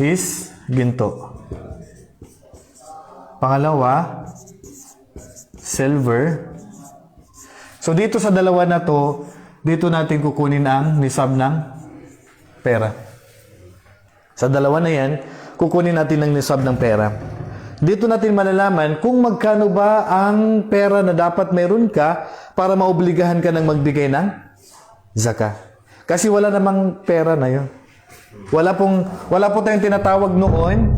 is ginto. Pangalawa, silver. So dito sa dalawa na to, dito natin kukunin ang nisab ng pera. Sa dalawa na yan, kukunin natin ang nisab ng pera. Dito natin malalaman kung magkano ba ang pera na dapat meron ka para maobligahan ka ng magbigay ng zakah. Kasi wala namang pera na yun. Wala po tayong tinatawag noon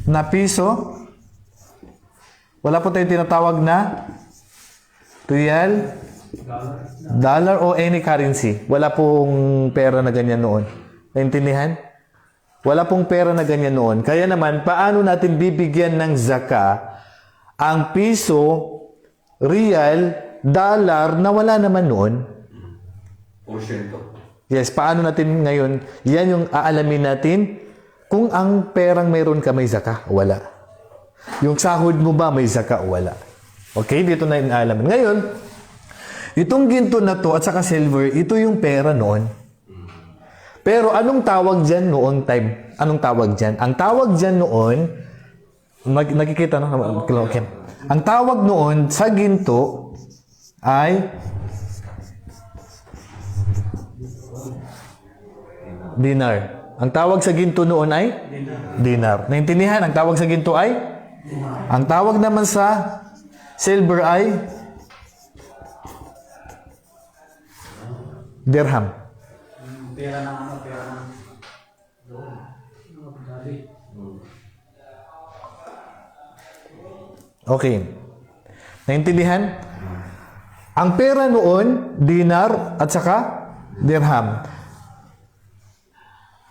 na piso. Wala po tayong tinatawag na real, dollar o any currency. Wala pong pera na ganyan noon. Naintindihan? Wala pong pera na ganyan noon. Kaya naman, paano natin bibigyan ng zakah ang piso, real, dollar na wala naman noon? Porsyento. Yes, paano natin ngayon? Yan yung aalamin natin kung ang perang mayroon ka may zakah o wala. Yung sahod mo ba may zakah o wala. Okay, dito na yung aalamin. Ngayon, itong ginto na to at saka silver, ito yung pera noon. Pero anong tawag dyan noong time? Anong tawag dyan? Ang tawag dyan noon, nakikita no? Okay. Ang tawag noon sa ginto ay dinar. Ang tawag sa ginto noon ay dinar. Naintindihan? Ang tawag sa ginto ay dinar. Ang tawag naman sa silver ay dirham. Pera ng ano, pera ng doon. Okay. Naintindihan? Ang pera noon, dinar at saka dirham.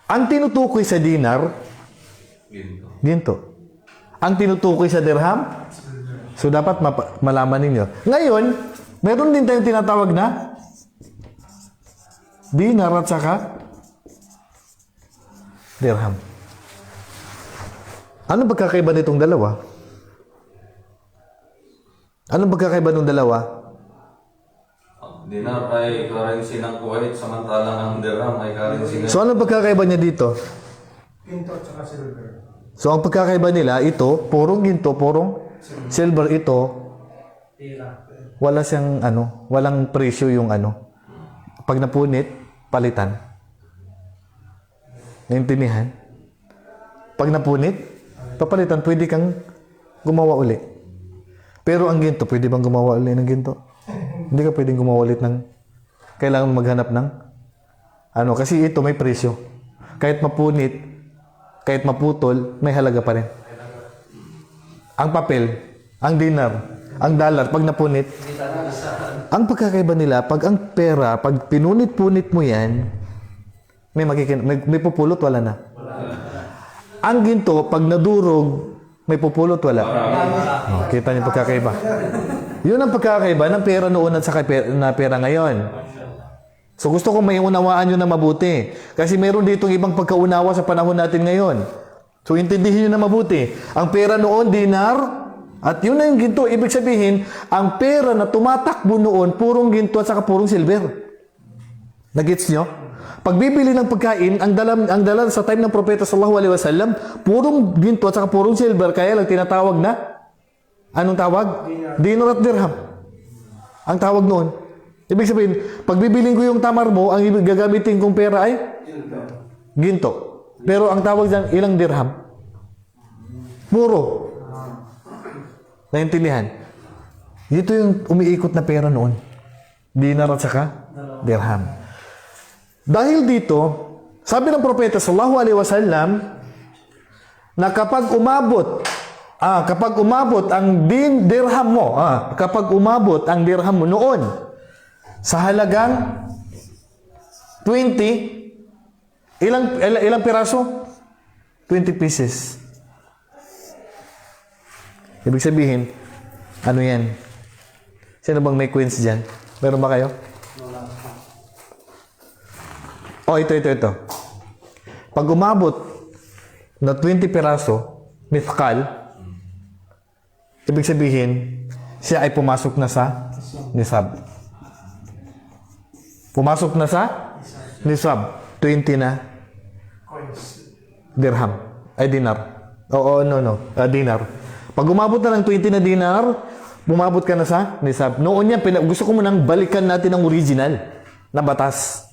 Ang tinutukoy sa dinar, ginto. Ang tinutukoy sa dirham, so dapat malaman ninyo. Ngayon, meron din tayong tinatawag na dinar at saka dirham. Ano pagkakaiba nitong dalawa? Anong pagkakaiba ng dalawa? Dinar ay currency ng Kuwait, samantalang ang dirham ay currency ng... So, anong pagkakaiba niya dito? Ginto at saka silver. So, ang pagkakaiba nila, ito, purong ginto, purong silver. Ito, Pera. wala siyang, walang presyo yung Pag napunit, palitan. Naintindihan? Pag napunit, papalitan, pwede kang gumawa uli. Pero ang ginto, pwede bang gumawa uli ng ginto? Hindi ka pwedeng gumawa ulit ng... Kailangan maghanap ng... Kasi ito may presyo. Kahit mapunit, kahit maputol, may halaga pa rin. Ang papel, ang dinar, ang dollar, pag napunit, ang pagkakaiba nila, pag ang pera, pag pinunit-punit mo yan, may pupulot, wala na. Ang ginto, pag nadurog, may pupulot, wala. Kita niyo pagkakaiba. Yun ang pagkakaiba ng pera noon at saka na pera ngayon. So gusto kong may unawaan nyo na mabuti. Kasi meron ditong ibang pagkaunawa sa panahon natin ngayon. So intindihin nyo na mabuti. Ang pera noon, dinar, at yun na yung ginto. Ibig sabihin, ang pera na tumatakbo noon, purong ginto at saka purong silver. Nagets nyo? Pagbibili ng pagkain, ang dala sa time ng Propeta sallallahu alaihi wasallam, purong ginto at saka purong silver, kaya lang tinatawag na, anong tawag? Dinar at dirham. Ang tawag noon. Ibig sabihin, pag bibiling ko yung tamar mo, ang gagamitin kong pera ay ginto. Pero ang tawag dyan, ilang dirham? Puro. Naintindihan? Ito yung umiikot na pera noon. Dinar at saka dirham. Dahil dito, sabi ng Propeta sallallahu alaihi wasallam na kapag umabot ang dirham mo, kapag umabot ang dirham mo noon sa halagang 20, ilang piraso? 20 pieces. Ibig sabihin, ano yan? Sino bang may coins dyan? Meron ba kayo? Oh, ito. Pag umabot na 20 piraso, mithqal, ibig sabihin, siya ay pumasok na sa nisab. Pumasok na sa nisab. 20 na dirham. Ay, dinar. Oo, no. Dinar. Pag umabot na ng 20 na dinar, bumabot ka na sa nisab. Noon yan, gusto ko munang balikan natin ang original na batas.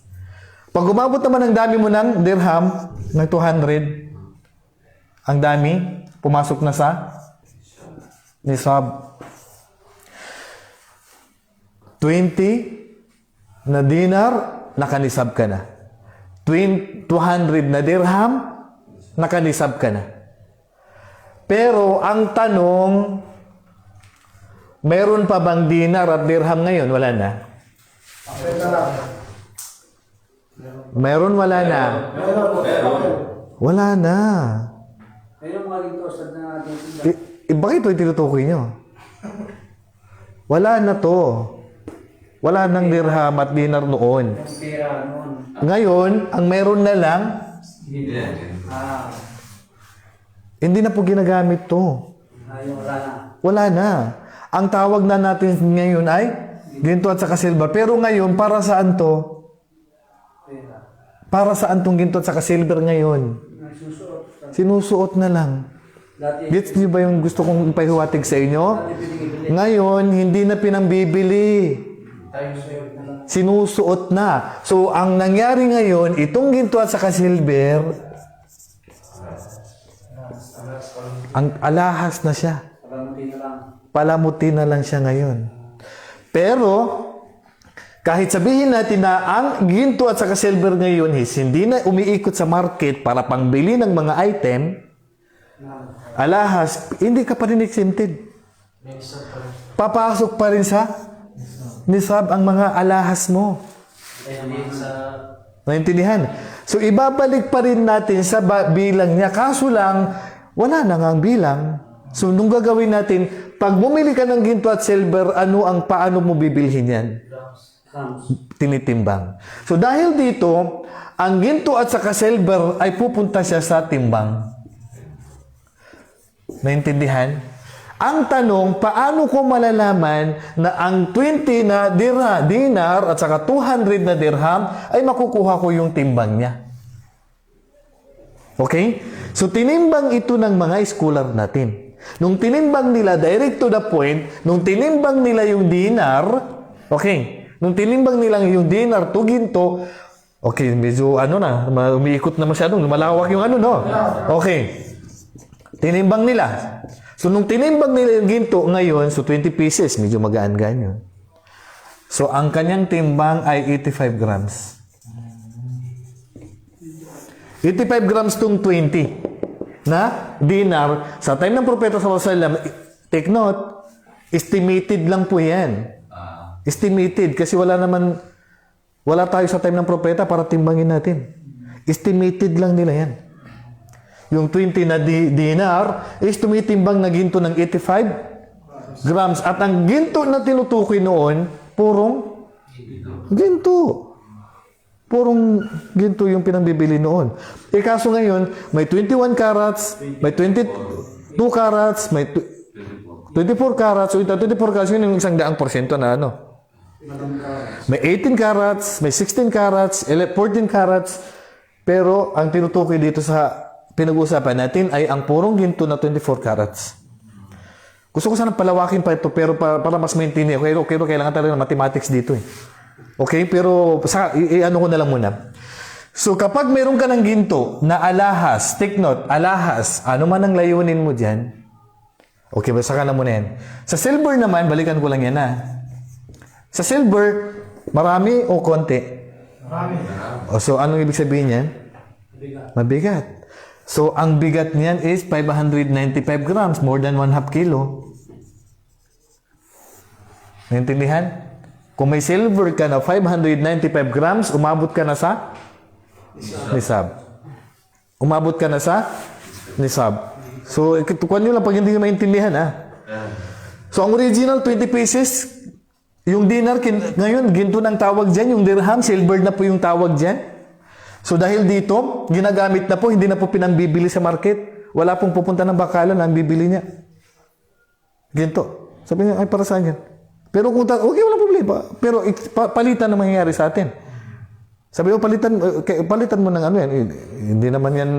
Pag umabot naman ang dami mo ng dirham, ng 200, ang dami, pumasok na sa nisab. 20 na dinar, nakanisab ka na. 200 na dirham, nakanisab ka na. Pero ang tanong, meron pa bang dinar at dirham ngayon? Wala na. Meron, wala na. Wala na. Ayun mga lingko sa na Bakit ito tinutukoy nyo? Wala na to. Wala nang dirham at dinar noon. pera noon. Ngayon, ang meron na lang, Ah, hindi na po ginagamit to. ayun wala na. Wala na. Ang tawag na natin ngayon ay ginto at saka silver. Pero ngayon, para saan to? Pera. Para saan tong ginto at saka silver ngayon? Nagsusuot. Sinusuot na lang. Dati, Gets niyo ba yung gusto kong ipahiwatig sa inyo? pinigibili. Ngayon, hindi na pinambibili. Tayo suot na lang. Sinusuot na. So, ang nangyari ngayon, itong ginto at saka silver, ang alahas na siya. Pagamutin na lang. Palamuti na lang siya ngayon. Pero, kahit sabihin natin na ang ginto at saka silver ngayon is hindi na umiikot sa market para pangbili ng mga item, alahas, hindi ka pa rin exempted. Papasok pa rin sa nisab ang mga alahas mo. Naintindihan? So, ibabalik pa rin natin sa bilang niya. Kaso lang, wala na nga ang bilang. So, nung gagawin natin, pag bumili ka ng ginto at silver, paano mo bibilhin yan? Tinitimbang. So, dahil dito, ang ginto at saka silver ay pupunta siya sa timbang. Naintindihan? Ang tanong, paano ko malalaman na ang 20 na dinar at saka 200 na dirham ay makukuha ko yung timbang niya? Okay? So, tinimbang ito ng mga scholar natin. Nung tinimbang nila, direct to the point, nung tinimbang nila yung dinar, okay, nung tinimbang nila yung dinar to ginto, okay, medyo umiikot na masyadong, malawak yung no? Okay. Tinimbang nila. So, nung tinimbang nila yung ginto ngayon, so 20 pieces, medyo magaan-gaan yun. So, ang kanyang timbang ay 85 grams. 85 grams tong 20 na dinar. Sa time ng Propeta sallallahu alaihi wasallam, take note, estimated lang po yan. Estimated, kasi wala tayo sa time ng Propeta para timbangin natin. Estimated lang nila yan. Yung 20 na dinar is tumitimbang na ginto ng 85 grams. At ang ginto na tinutukoy noon, purong ginto. Purong ginto yung pinambibili noon. Kaso ngayon, may 21 carats, may 22 carats, may 24 carats. So, 24 carats, yun yung 100% na May 18 carats, may 16 carats, 14 carats. Pero, ang tinutukoy dito sa pinag-uusapan natin ay ang purong ginto na 24 carats. Gusto ko sana palawakin pa ito, pero para mas maintindihan. Pero kailangan talaga ng mathematics dito Okay, pero ano ko na lang muna. So, kapag meron ka ng ginto na alahas, take note, alahas, ano man ang layunin mo dyan, okay, basta ka na muna yan. Sa silver naman, balikan ko lang yan Sa silver, marami o konti? Marami. So, anong ibig sabihin yan? Mabigat. So, ang bigat niyan is 595 grams, more than 1/2 kilo. Naintindihan? Kung may silver ka na 595 grams, umabot ka na sa nisab. Umabot ka na sa nisab. So, kuwan nyo lang pag hindi nyo maintindihan, So, ang original 20 pieces, yung dinar, ngayon, ginto ng tawag dyan, yung dirham, silver na po yung tawag dyan. So, dahil dito, ginagamit na po, hindi na po pinambibili sa market. Wala pong pupunta ng bakalan ang bibili niya. Ginto. Sabi niya, ay, para saan yan? Pero kung okay, wala problema. Pero palitan na mangyayari sa atin. Sabi mo, palitan mo ng yan. Hindi naman yan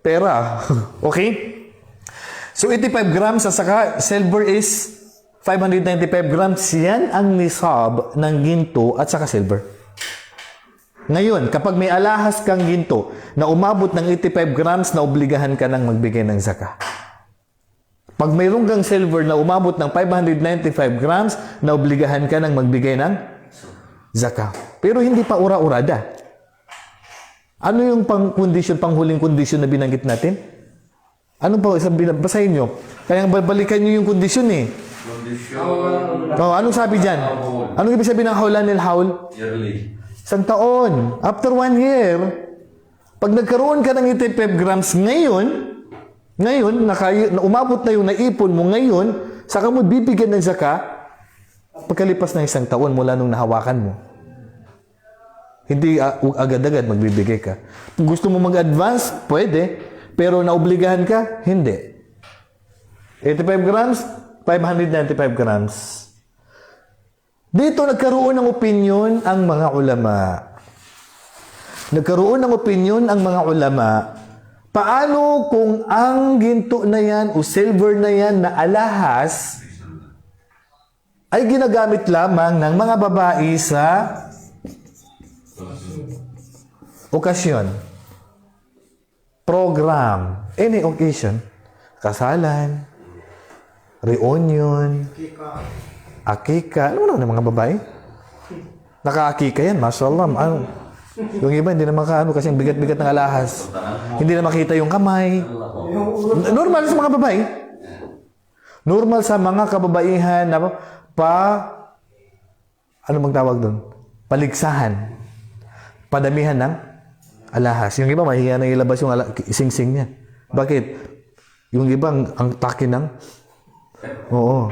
pera. Okay? So 85 grams at saka silver is 595 grams. Yan ang nisab ng ginto at saka silver. Ngayon, kapag may alahas kang ginto na umabot ng 85 grams, na obligahan ka nang magbigay ng zaka. Pag mayroong kang silver na umabot ng 595 grams, na obligahan ka nang magbigay ng zaka. Pero hindi pa ura-urada. Ano yung panghuling kondisyon na binanggit natin? Ano pa? Basahin nyo. Kaya babalikan nyo yung kondisyon eh. Kondisyon. Anong sabi dyan? Anong ibig sabihin ng hawlanil hawl? Yearly. Isang taon. After 1 year, pag nagkaroon ka ng 85 grams ngayon, na umabot na yung naipon mo ngayon, saka mo bibigyan ng zaka, pagkalipas ng 1 taon mula nung nahawakan mo. Hindi agad-agad magbibigay ka. Kung gusto mo mag-advance, pwede. Pero naobligahan ka, hindi. 85 grams, 595 grams. Dito nagkaroon ng opinyon ang mga ulama. Paano kung ang ginto na yan o silver na yan na alahas ay ginagamit lamang ng mga babae sa okasyon, program, any occasion, kasalan, reunion, akika, ano ng mga babae? Naka-akika yan, mashallah. Yung iba, hindi na makaano kasi ang bigat-bigat ng alahas. Hindi na makita yung kamay. Normal sa mga babae. Normal sa mga kababaihan na ano magtawag doon? Paligsahan. Padamihan ng alahas. Yung iba, mahihiya na ilabas yung sing-sing niya. Bakit? Yung iba, ang taki ng... Oo.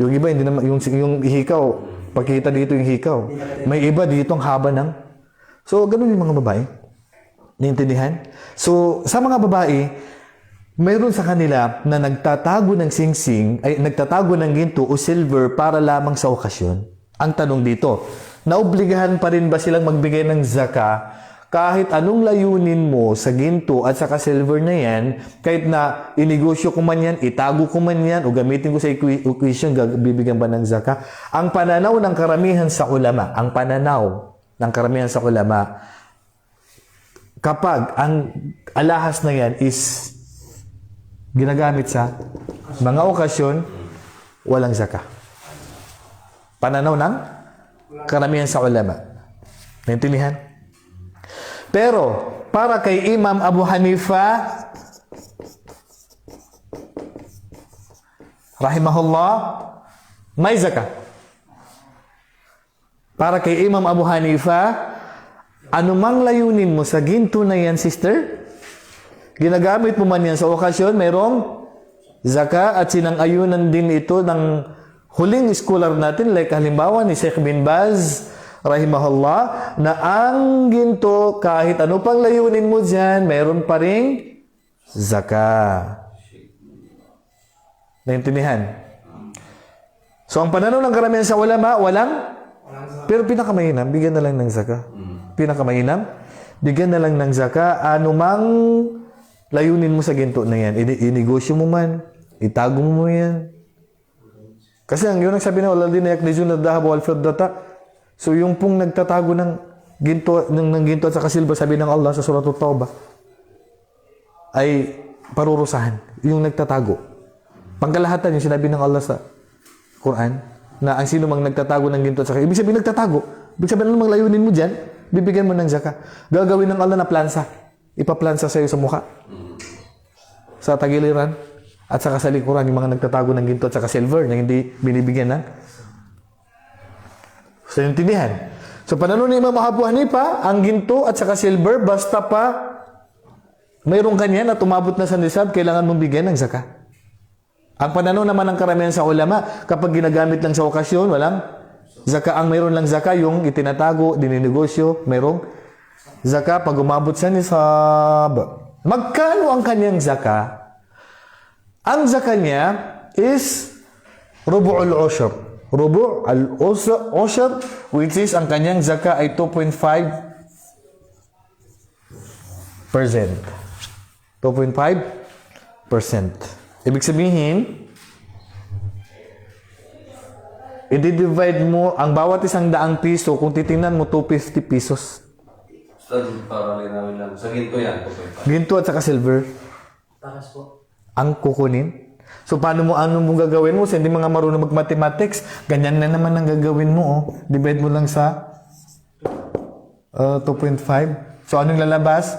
Yung iba, hindi naman, yung hikaw, pagkita dito yung hikaw. May iba dito ang haba ng... So, ganun yung mga babae. Naintindihan? So, sa mga babae, mayroon sa kanila na nagtatago ng sing-sing, ay nagtatago ng ginto o silver para lamang sa okasyon. Ang tanong dito, naobligahan pa rin ba silang magbigay ng zaka kahit anong layunin mo sa ginto at saka silver na yan, kahit na inegosyo ko man yan, itago ko man yan, o gamitin ko sa equation, bibigyan ba ng zaka? Ang pananaw ng karamihan sa ulama, kapag ang alahas na yan is ginagamit sa mga okasyon, walang zaka. Pananaw ng karamihan sa ulama. Naintindihan? Pero, para kay Imam Abu Hanifa, rahimahullah, may zaka. Para kay Imam Abu Hanifa, anumang layunin mo sa ginto na yan, sister, ginagamit mo man yan sa okasyon, mayroong zaka at sinang-ayunan din ito ng huling scholar natin, like halimbawa ni Sheikh bin Baz, rahimahullah, na ang ginto, kahit ano pang layunin mo dyan, mayroon pa ring zaka. Naintindihan? So, ang pananaw ng karamihan sa ulama, walang, pero pinakamainam, bigyan na lang ng zaka. Pinakamainam, bigyan na lang ng zaka, anumang layunin mo sa ginto na yan, inegosyo mo man, itago mo yan. Kasi ang yun ang sabi na, waladina yaknizun na dahab wal fiddata. So yung pong nagtatago ng ginto at saka silver, sabi ng Allah sa Surah At-Tawbah, ay parurusahan. Yung nagtatago. Pangkalahatan yung sinabi ng Allah sa Quran, na ang sino mang nagtatago ng ginto at saka, ibig sabihin nagtatago. Ibig sabihin anumang layunin mo dyan, bibigyan mo ng zaka. Gagawin ng Allah na plansa. Ipaplansa sa'yo sa mukha. Sa tagiliran. At saka sa likuran, yung mga nagtatago ng ginto at saka silver na hindi binibigyan ng sa intindihan. So, pananaw ni Imam Abu Hanifa, ang ginto at saka silver, basta pa mayroong kanyan at umabot na sa nisab, kailangan mong bigyan ng zaka. Ang pananaw naman ng karamihan sa ulama, kapag ginagamit lang sa okasyon, walang zaka. Ang mayroon lang zaka, yung itinatago, dininegosyo, mayroong zaka pag umabot sa nisab. Magkano ang kanyang zaka? Ang zaka niya is rubu'ul ushr. Rubu' al-ushr, which is ang kanyang zaka ay 2.5%. 2.5%. Ibig sabihin, i-divide mo ang bawat isang daang piso, kung titingnan mo, 250 pesos. Ustad, para linawin lang. Sa ginto yan, 2.5. Ginto at saka silver, Takas po. ang kukunin. So, paano mo gagawin mo? Sa hindi mga marunong mag-mathematics, ganyan na naman ang gagawin mo. Oh. Divide mo lang sa 2.5. So, anong lalabas?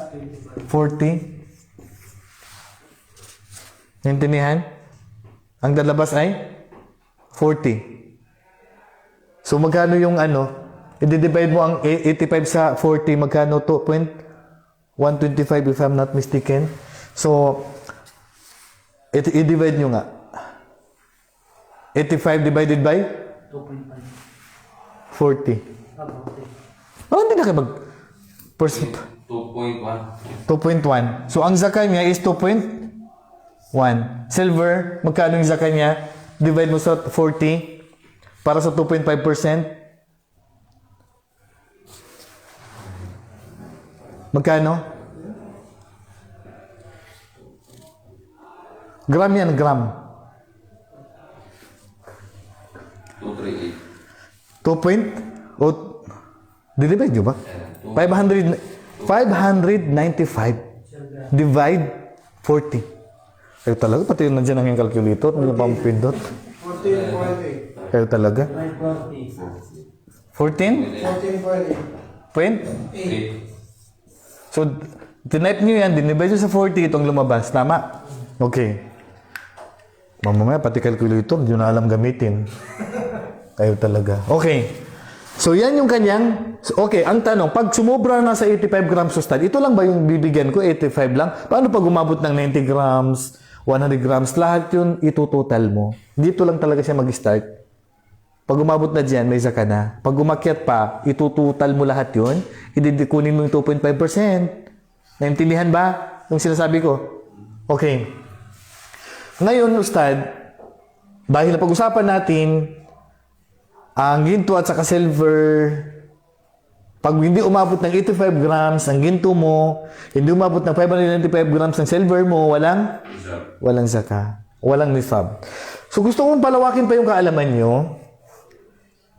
40. Naintindihan? Ang lalabas ay 40. So, magkano yung i-divide mo ang 85 sa 40, magkano? 2.125 if I'm not mistaken. So, i-divide nyo nga. 85 divided by 2.5. 40. Okay. Oh, hindi na kayo 2.1. 2.1. So, ang zakay niya is 2.1. Silver, magkano yung zakay niya? Divide mo sa 40 para sa 2.5%. Magkano? Gram yan, gram. 238. 2 point? O, divide nyo ba? 595 divide 40. Kayo talaga, pati yun nandiyan ang yung calculator, may pampindot. 14.8. Kayo talaga. 14? 14.8. Point? So, tinype nyo yan, dinivide nyo sa 40, itong lumabas. Tama? Okay. Mamamaya, pati calculator, hindi nyo na alam gamitin. Kayo talaga. Okay. So, yan yung kanyang... Okay, ang tanong, pag sumobra na sa 85 grams ustad, ito lang ba yung bibigyan ko? 85 lang? Paano pag umabot ng 90 grams, 100 grams, lahat yun itutotal mo? Dito lang talaga siya mag-start. Pag umabot na dyan, may zaka na. Pag umakyat pa, itutotal mo lahat yun, kunin mo yung 2.5%. Naintindihan ba yung sinasabi ko? Okay. Ngayon, ustad, dahil napag-usapan natin ang ginto at saka silver, pag hindi umabot ng 85 grams ang ginto mo, hindi umabot ng 595 grams ng silver mo, walang zaka. Walang nisab. So gusto kong palawakin pa yung kaalaman nyo.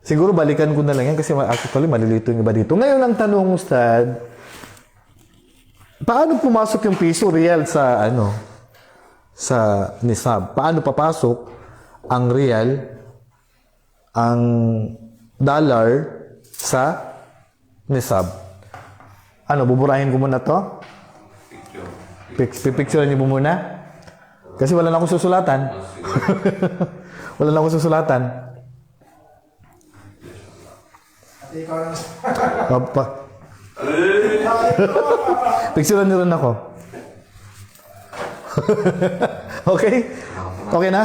Siguro balikan ko na lang yan kasi actually malilito yung iba dito. Ngayon ang tanong, Ustad, paano pumasok yung piso real sa sa nisab? Paano papasok ang real, ang dollar sa nisab? Buburahin ko muna to? Pipicturean niyo mo muna? Kasi wala na akong susulatan. Wala na akong susulatan. At ikaw lang. Papa. Picturean niyo rin ako. Okay? Okay na?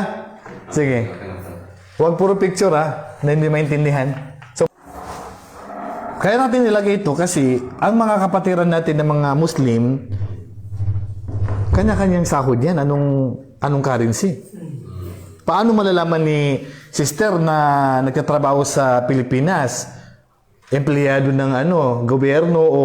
Sige. Huwag puro picture na hindi maintindihan. So, kaya natin nilagay ito kasi ang mga kapatiran natin ng mga Muslim, kanya-kanyang sahod yan. Anong currency? Paano malalaman ni sister na nagtatrabaho sa Pilipinas, empleyado ng gobyerno o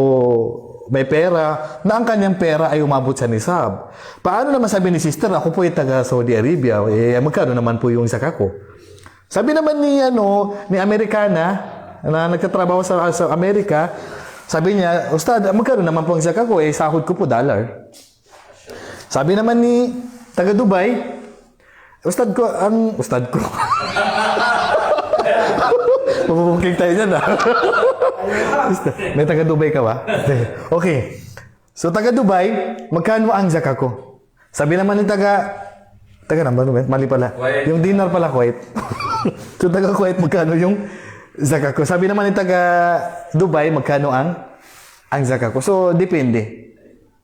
may pera, na ang kanyang pera ay umabot sa nisab? Paano naman sabi ni sister, ako po ay taga Saudi Arabia, magkano naman po yung zaka ko? Sabi naman ni Amerikana na nagtatrabaho sa Amerika, sabi niya, Ustad, magkano naman po ang zaka ko? Sahod ko po dollar. Sabi naman ni taga Dubai, Ustad ko. Mabubuking tayo dyan, May taga Dubai ka ba? Okay. So, taga Dubai, magkano ang zaka ko? Sabi naman ni taga naman, mali pala. Kuwait. Yung dinar pala, Kuwait. So, taga Kuwait, magkano yung zaka ko? Sabi naman ni taga Dubai, magkano ang zaka ko? So, depende.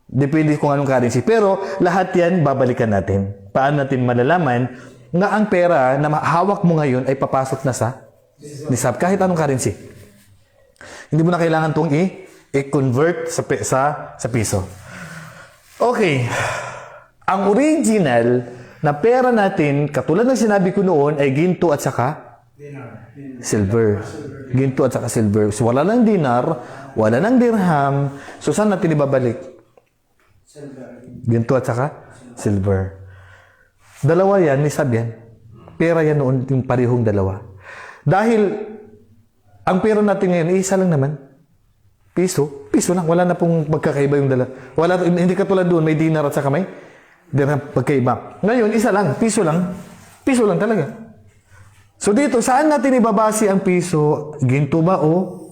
Depende kung anong currency. Pero, lahat yan, babalikan natin. Paano natin malalaman na ang pera na hawak mo ngayon ay papasok na sa nisab, kahit anong currency. Hindi mo na kailangan itong i-convert sa piso. Okay. Ang original na pera natin, katulad ng sinabi ko noon, ay ginto at saka silver. Ginto at saka silver. So, wala ng dinar, wala ng dirham. So, saan natin ibabalik? Silver. Ginto at saka silver. Dalawa yan, nisab yan. Pera yan noon, yung parehong dalawa. Dahil, ang pera natin ngayon, isa lang naman. Piso lang. Wala na pong magkakaiba yung dala. Hindi katulad doon, may dinar at saka may dirham pagkaiba. Ngayon, isa lang. Piso lang talaga. So dito, saan natin ibabase ang piso? Ginto ba o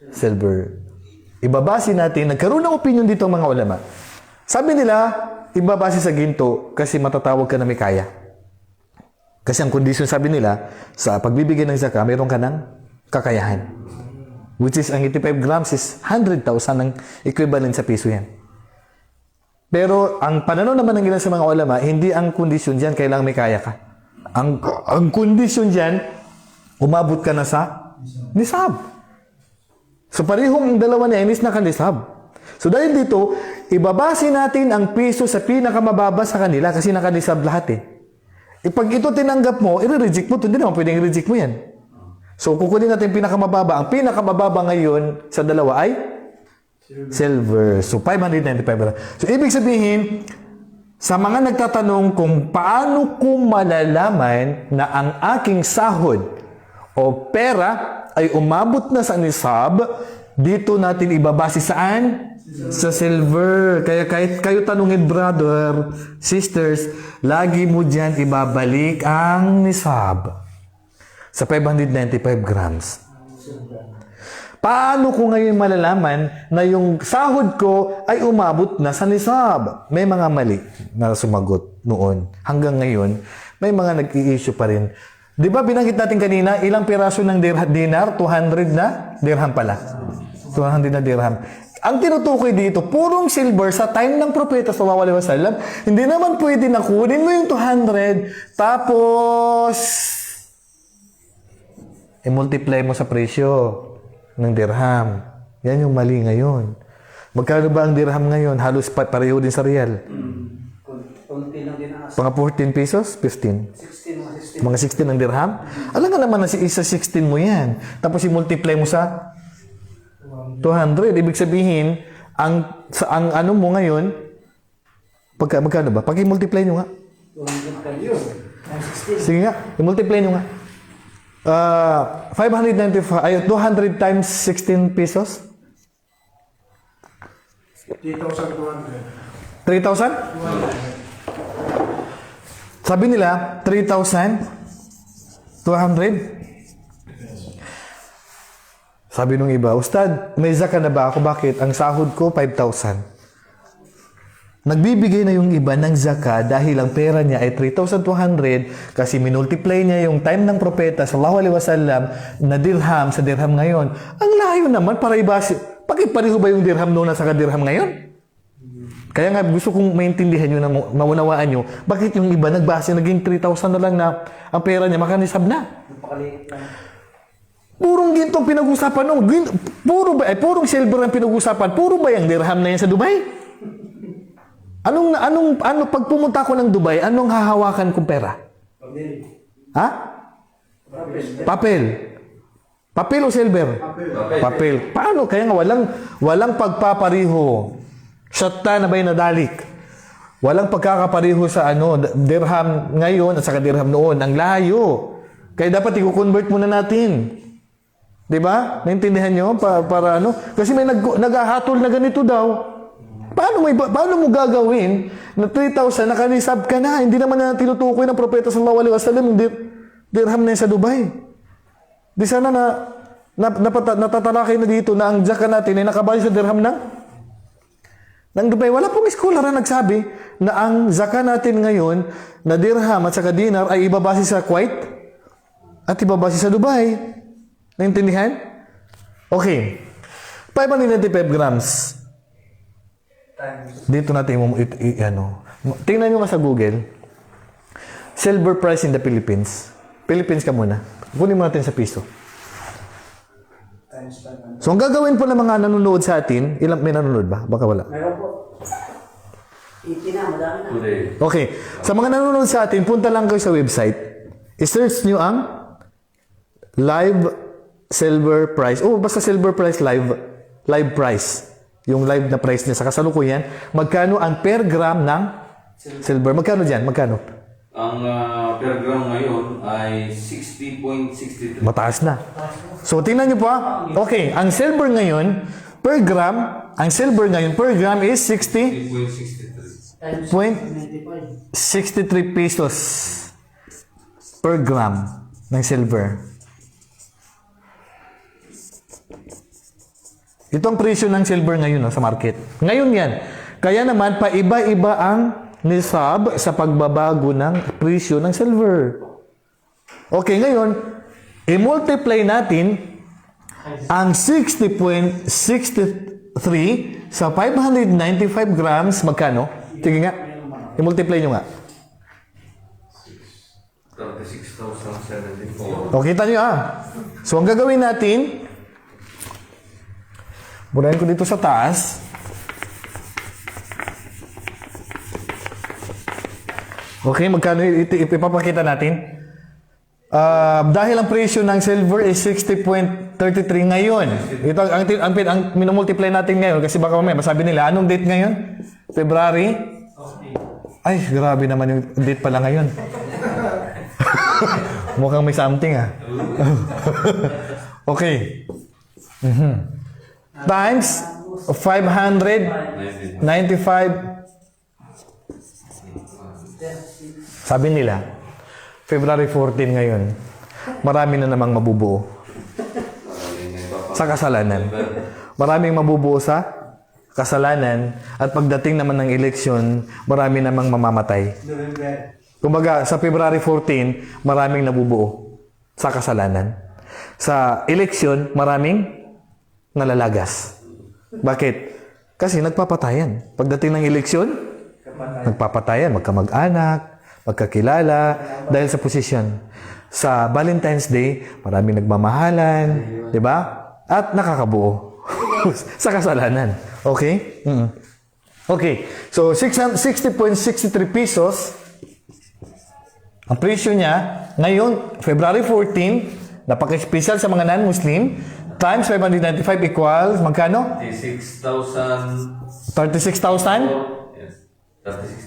silver? Ibabase natin, nagkaroon ng opinion dito ang mga ulama. Sabi nila, ibabase sa ginto kasi matatawag ka na may kaya. Kasi ang kondisyon, sabi nila, sa pagbibigay ng zakah, mayroon ka ng kakayahan. Which is, ang 85 grams is 100,000 ang equivalent sa piso yan. Pero, ang pananaw naman ng ilan sa mga ulama, hindi ang kondisyon dyan, kailangan may kaya ka. Ang kondisyon dyan, umabot ka na sa nisab. So, parehong dalawa na yan is nakanisab. So, dahil dito, ibabase natin ang piso sa pinakamababa sa kanila kasi nakanisab lahat eh. Pag ito tinanggap mo, i-reject mo ito. Hindi naman pwedeng i-reject mo yan. So, kukunin natin pinakamababa. Ang pinakamababa ngayon sa dalawa ay silver. So, 595. So, ibig sabihin, sa mga nagtatanong kung paano ko malalaman na ang aking sahod o pera ay umabot na sa nisab, dito natin ibabase saan? Sa silver. Kaya kahit kayo tanungin, brother, sisters, lagi mo dyan ibabalik ang nisab sa 595 grams. Paano ko ngayon malalaman na yung sahod ko ay umabot na sa nisab? May mga mali na sumagot noon. Hanggang ngayon, may mga nag-i-issue pa rin. Di ba binanggit natin kanina, ilang piraso ng dinar? 200 na dirham pala. 200 na dirham. Ang tinutukoy dito, purong silver sa time ng propeta sallallahu alaihi wasallam. Hindi naman pwede na kunin mo yung 200, tapos i-multiply mo sa presyo ng dirham. Yan yung mali ngayon. Magkano ba ang dirham ngayon? Halos pareho din sa real. Kunti lang din ang Mga 14 pesos? 15? 16, mga 16. Mga 16 ang dirham? Alam nga naman na isa 16 mo yan. Tapos i-multiply mo sa 200. Ibig sabihin, ang ano mo ngayon, magkano ba? Pag i-multiply nyo nga. 200 kayo. 16. Sige nga, i-multiply nyo nga. 200 times 16 pesos? 3,200. 3,000? Sabi nila, 3,200? Sabi nung iba, Ustad, may zakah na ba ako? Bakit? Ang sahod ko, 5,000. Nagbibigay na yung iba ng zakah dahil ang pera niya ay 3,200 kasi minultiply niya yung time ng propeta sallallahu alaihi wasallam na dirham sa dirham ngayon. Ang layo naman para ibase. Bakit pareho ba yung dirham noon at saka dirham ngayon? Kaya nga gusto kong maintindihan nyo na maunawaan nyo, bakit yung iba nagbase naging 3,000 na lang na ang pera niya makanisab na? Napakaliit lang. Purong gintong pinag-usapan nung. Purong silver ang pinag-usapan. Puro ba yung dirham na yan sa Dubai? Pag pumunta ko ng Dubai, anong hahawakan kong pera? Ha? Papel. Papel o silver? Papel. Paano? Kaya nga walang pagpapariho. Shatta na ba'y nadalik? Walang pagkakapariho sa dirham ngayon at saka dirham noon. Ang layo. Kaya dapat i-convert muna natin. 'Di ba? Naintindihan nyo? Para ano? Kasi may naghahatol na ganito daw. Paano mo gagawin na 3,000 nakanisab ka na? Hindi naman na tinutukoy ng propeta sallallahu alaihi wasallam yung dirham na yun sa Dubai. Di sana natatalakay na dito na ang zakah natin ay nakabali sa dirham ng Dubai. Wala pong scholar na nagsabi na ang zakah natin ngayon na dirham at saka dinar ay ibabase sa Kuwait at ibabase sa Dubai. Naintindihan? Okay. 595 grams. Dito natin tingnan nyo nga sa Google. Silver price in the Philippines. Philippines ka muna. Kunin mo natin sa piso. So, ang gagawin po ng mga nanonood sa atin, may nanonood ba? Baka wala. Meron po. 80 na, madami na. Today. Okay. Sa mga nanonood sa atin, punta lang kayo sa website. I-search nyo ang live silver price. Oh, basta silver price live price. yung live na price niya sa kasalukuyan, magkano ang per gram ng silver? Magkano dyan? Magkano? Ang per gram ngayon ay 60.63. Mataas na. So, tingnan niyo po. Okay, ang silver ngayon, per gram, ang silver ngayon per gram is 60.63. 60.63 pesos per gram ng silver. Ito ang presyo ng silver ngayon sa market. Ngayon yan. Kaya naman, paiba-iba ang nisab sa pagbabago ng presyo ng silver. Okay, ngayon, i-multiply natin ang 60.63 sa 595 grams, magkano? Sige nga, i-multiply nyo nga. 36,074. O, kita nyo So, ang gagawin natin, bunahin ko dito sa taas. Okay, magkano ipapakita natin? Dahil ang presyo ng silver is 60.33 ngayon. Ito ang minumultiply natin ngayon kasi baka mamaya masabi nila, anong date ngayon? February? Ay, grabe naman yung date pala ngayon. Mukhang may something Okay. Times 595. Sabi nila, February 14 ngayon, marami na namang mabubuo sa kasalanan. Maraming mabubuo sa kasalanan at pagdating naman ng eleksyon, marami namang mamamatay. Kumbaga, sa February 14, maraming nabubuo sa kasalanan. Sa eleksyon, maraming nalalagas. Bakit? Kasi nagpapatayan. Pagdating ng eleksyon, nagpapatayan, magkamag-anak, magkakilala, dahil sa posisyon. Sa Valentine's Day, maraming nagmamahalan, di ba? At nakakabuo sa kasalanan. Okay? Okay. So, 60.63 pesos, ang presyo niya, ngayon, February 14, napaka-special sa mga non-Muslim, times 595 equals, magkano? 36,000. 36,000? Yes.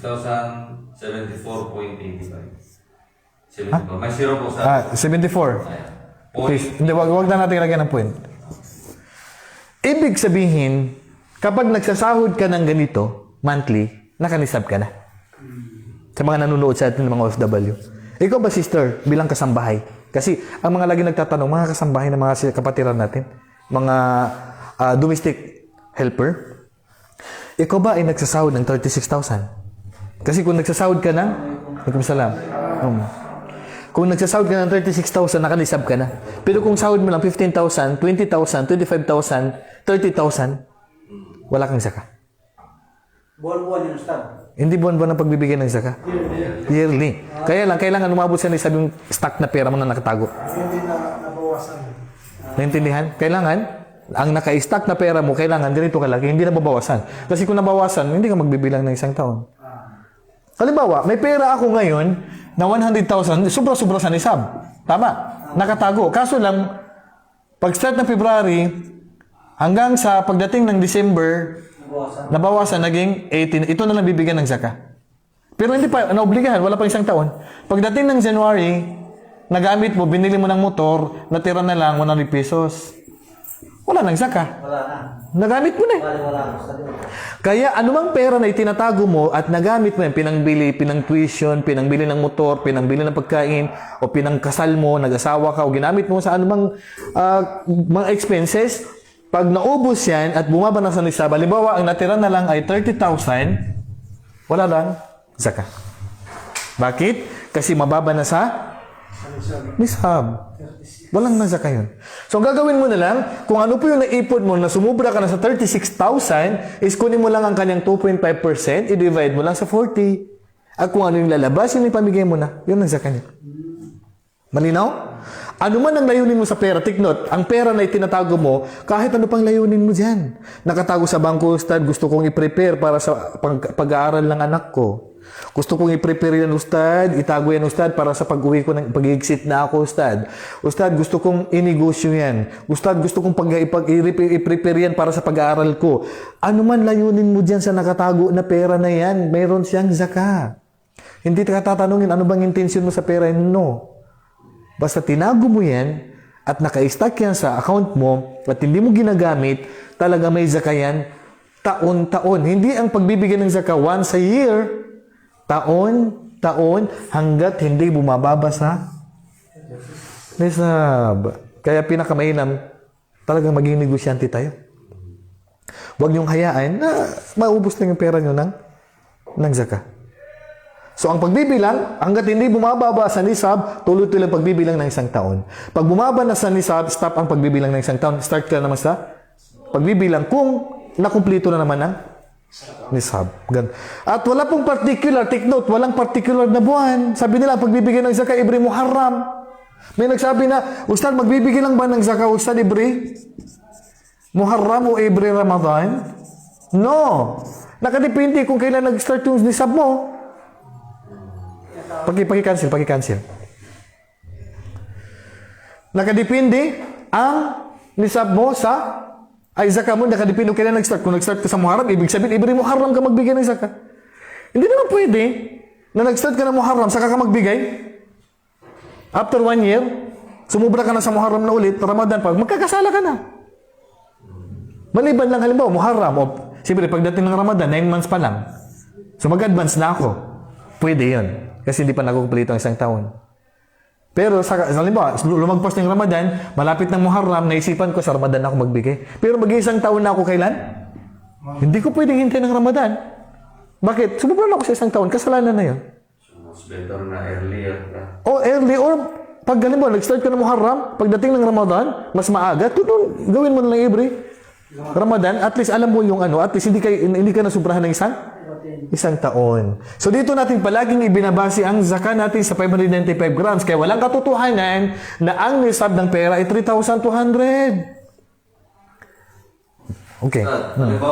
36,074.85. 74. May zero po sa... 74. Ayan. Please, hindi, wag na natin ilagyan ng point. Ibig sabihin, kapag nagsasahod ka ng ganito, monthly, nakanisab ka na. Sa mga nanonood sa atin ng mga OFW. Ikaw ba, sister, bilang kasambahay? Kasi ang mga lagi nagtatanong, mga kasambahay ng mga kapatiran natin, mga domestic helper, ikaw ba ay nagsasahod ng 36,000? Kasi kung nagsasahod ka ng, kung nagsasahod ka ng 36,000, nakanisab ka na. Pero kung sahod mo lang 15,000, 20,000, 25,000, 30,000, wala kang zaka. Buwan-buwan yung stab. Hindi buwan-buwan ang pagbibigay ng zaka. Yearly. Kaya lang, kailangan umabot sa nisab yung stock na pera mo na nakatago. Hindi na nabawasan. Naintindihan? Kailangan, ang naka-stock na pera mo, kailangan ganito kalaki, hindi na babawasan. Kasi kung nabawasan, hindi ka magbibilang ng isang taon. Halimbawa, may pera ako ngayon na 100,000, sobra-sobra sa nisab. Tama. Nakatago. Kaso lang, pag start ng February, hanggang sa pagdating ng December, nabawasan, naging 18. Ito na lang bibigyan ng zaka. Pero hindi pa, naobligahan, wala pa isang taon. Pagdating ng January, nagamit mo, binili mo ng motor, natira na lang 100 pesos. Wala nang zaka. Wala na. Nagamit mo na eh. Wala. Kaya anumang pera na itinatago mo at nagamit mo yan, pinangbili, pinang-tuition, pinangbili ng motor, pinangbili ng pagkain, o pinangkasal mo, nag-asawa ka, o ginamit mo sa anumang mga expenses, pag naubos yan at bumaba na sa nisab, halimbawa, ang natira na lang ay 30,000, wala lang zaka. Bakit? Kasi mababa na sa nisab. Walang na zaka yun. So, ang gagawin mo na lang, kung ano po yung naipon mo na sumubra ka na sa 36,000, is kunin mo lang ang kanyang 2.5%, i-divide mo lang sa 40. At kung ano yung lalabas, yun yung pamigay mo na. Yun ang zaka niya. Malinaw? Ano man ang layunin mo sa pera, take note, ang pera na itinatago mo, kahit ano pang layunin mo dyan. Nakatago sa bangko, Ustad, gusto kong i-prepare para sa pag-aaral ng anak ko. Gusto kong i-prepare yan, Ustad. Itago yan, Ustad, para sa pag-uwi ko ng pag-exit na ako, Ustad. Ustad, gusto kong inegosyo yan. Ustad, gusto kong i-prepare yan para sa pag-aaral ko. Ano man layunin mo dyan sa nakatago na pera na yan, mayroon siyang zaka. Hindi ka tatanungin, ano bang intensyon mo sa pera? No. Basta tinago mo yan at naka-stack yan sa account mo at hindi mo ginagamit, talaga may zaka yan taon-taon. Hindi ang pagbibigyan ng zaka once a year. Taon, hanggat hindi bumababa sa nisab. Kaya pinakamainam, talagang maging negosyante tayo. Huwag niyong hayaan na maubos lang yung pera niyo ng zaka. So, ang pagbibilang, hanggat hindi bumababa sa nisab, tuloy-tuloy ang pagbibilang ng isang taon. Pag bumaba na sa nisab, stop ang pagbibilang ng isang taon. Start ka naman sa pagbibilang kung nakumplito na naman ang nisab. At wala pong particular, take note, walang particular na buwan. Sabi nila, pagbibigay ng zaka, every Muharram. May nagsabi na, Ustad, magbibigay lang ba ng zaka, Ustad, every Muharram o every Ramadan? No. Nakadepende kung kailan nag-start yung nisab mo. Paki-cancel. Nakadepende ang nisab mo sa ay zaka mo, nakadepende kailan nag-start. Kung nag-start ka sa Muharram, ibig sabihin, every Muharram ka magbigay ng zaka. Hindi naman pwede na nag-start ka ng Muharram, saka ka magbigay. After 1 year, sumubra ka na sa Muharram na ulit, Ramadan pa, magkakasala ka na. Maliban lang halimbawa, Muharram, o siyempre, pagdating ng Ramadan, 9 months pa lang. So mag-advance na ako. Pwede yun. Kasi hindi pa nakukumpleto ang isang taon. Pero halimbawa, lumagpas ng Ramadan, malapit ng Muharram, naisipan ko sa Ramadan ako magbigay. Pero mag-iisang taon na ako kailan? Hindi ko pwedeng hintayin ng Ramadan. Bakit? Sumubra na ako sa isang taon, kasalanan na yun. So, mas better na earlier na. O early, or pag halimbawa, nag-start ka ng Muharram, pagdating ng Ramadan, mas maaga, gawin mo na lang every Ramadan, at least alam mo yung at least hindi ka nasubrahan ng isang taon. So dito natin palaging ibinabase ang zaka natin sa 595 grams. Kaya walang katotohanan na ang nisab ng pera ay 3,200. Okay. Halimbawa,